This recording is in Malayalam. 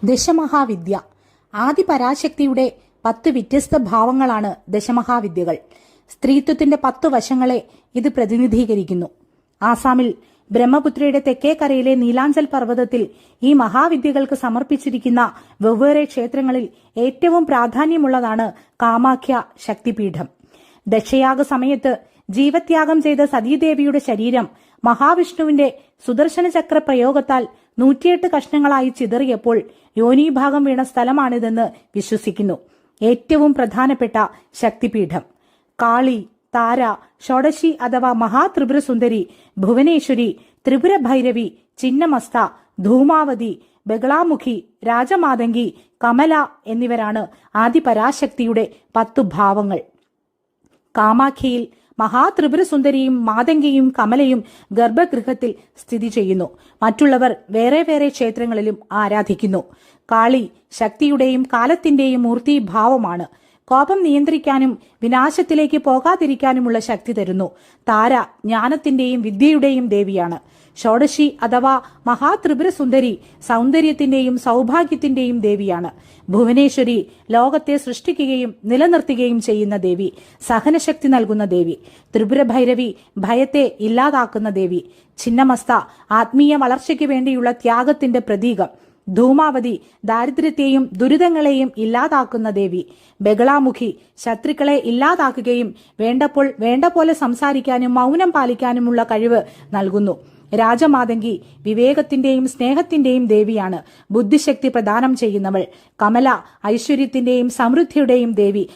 ദശമഹാവിദ്യ. ആദിപരാശക്തിയുടെ 10 വ്യത്യസ്ത ഭാവങ്ങളാണ് ദശമഹാവിദ്യകൾ. സ്ത്രീത്വത്തിന്റെ 10 വശങ്ങളെ ഇത് പ്രതിനിധീകരിക്കുന്നു. ആസാമിൽ ബ്രഹ്മപുത്രയുടെ തെക്കേക്കരയിലെ നീലാഞ്ചൽ പർവ്വതത്തിൽ ഈ മഹാവിദ്യകൾക്ക് സമർപ്പിച്ചിരിക്കുന്ന വെവ്വേറെ ക്ഷേത്രങ്ങളിൽ ഏറ്റവും പ്രാധാന്യമുള്ളതാണ് കാമാഖ്യ ശക്തിപീഠം. ദക്ഷയാഗ സമയത്ത് ജീവത്യാഗം ചെയ്ത സതീദേവിയുടെ ശരീരം മഹാവിഷ്ണുവിന്റെ സുദർശന ചക്ര പ്രയോഗത്താൽ 108 കഷ്ണങ്ങളായി ചിതറിയപ്പോൾ യോനീഭാഗം വീണ സ്ഥലമാണിതെന്ന് വിശ്വസിക്കുന്നു. ഏറ്റവും പ്രധാനപ്പെട്ട ശക്തിപീഠം കാളി, താര, ഷോഡശി അഥവാ മഹാത്രിപുരസുന്ദരി, ഭുവനേശ്വരി, ത്രിപുര ഭൈരവി, ചിന്നമസ്ത, ധൂമാവതി, ബഗളാമുഖി, രാജമാതങ്കി, കമല എന്നിവരാണ് ആദിപരാശക്തിയുടെ 10 ഭാവങ്ങൾ. കാമാഖ്യയിൽ മഹാത്രിപുരസുന്ദരിയും മാതങ്കിയും കമലയും ഗർഭഗൃഹത്തിൽ സ്ഥിതി ചെയ്യുന്നു. മറ്റുള്ളവർ വേറെ വേറെ ക്ഷേത്രങ്ങളിലും ആരാധിക്കുന്നു. കാളി ശക്തിയുടെയും കാലത്തിന്റെയും മൂർത്തിഭാവമാണ്. കോപം നിയന്ത്രിക്കാനും വിനാശത്തിലേക്ക് പോകാതിരിക്കാനുമുള്ള ശക്തി തരുന്നു. താര ജ്ഞാനത്തിന്റെയും വിദ്യയുടെയും ദേവിയാണ്. ഷോഡശി അഥവാ മഹാത്രിപുരസുന്ദരി സൗന്ദര്യത്തിന്റെയും സൗഭാഗ്യത്തിന്റെയും ദേവിയാണ്. ഭുവനേശ്വരി ലോകത്തെ സൃഷ്ടിക്കുകയും നിലനിർത്തുകയും ചെയ്യുന്ന ദേവി, സഹനശക്തി നൽകുന്ന ദേവി. ത്രിപുര ഭൈരവി ഭയത്തെ ഇല്ലാതാക്കുന്ന ദേവി. ചിന്നമസ്ത ആത്മീയ വളർച്ചയ്ക്ക് വേണ്ടിയുള്ള ത്യാഗത്തിന്റെ പ്രതീകം. ധൂമാവതി ദാരിദ്ര്യത്തെയും ദുരിതങ്ങളെയും ഇല്ലാതാക്കുന്ന ദേവി. ബഗളാമുഖി ശത്രുക്കളെ ഇല്ലാതാക്കുകയും വേണ്ടപ്പോൾ വേണ്ട പോലെ സംസാരിക്കാനും മൗനം പാലിക്കാനുമുള്ള കഴിവ് നൽകുന്നു. രാജമാതങ്കി വിവേകത്തിന്റെയും സ്നേഹത്തിന്റെയും ദേവിയാണ്. ബുദ്ധിശക്തി പ്രദാനം ചെയ്യുന്നവൾ. കമല ഐശ്വര്യത്തിന്റെയും സമൃദ്ധിയുടെയും ദേവി.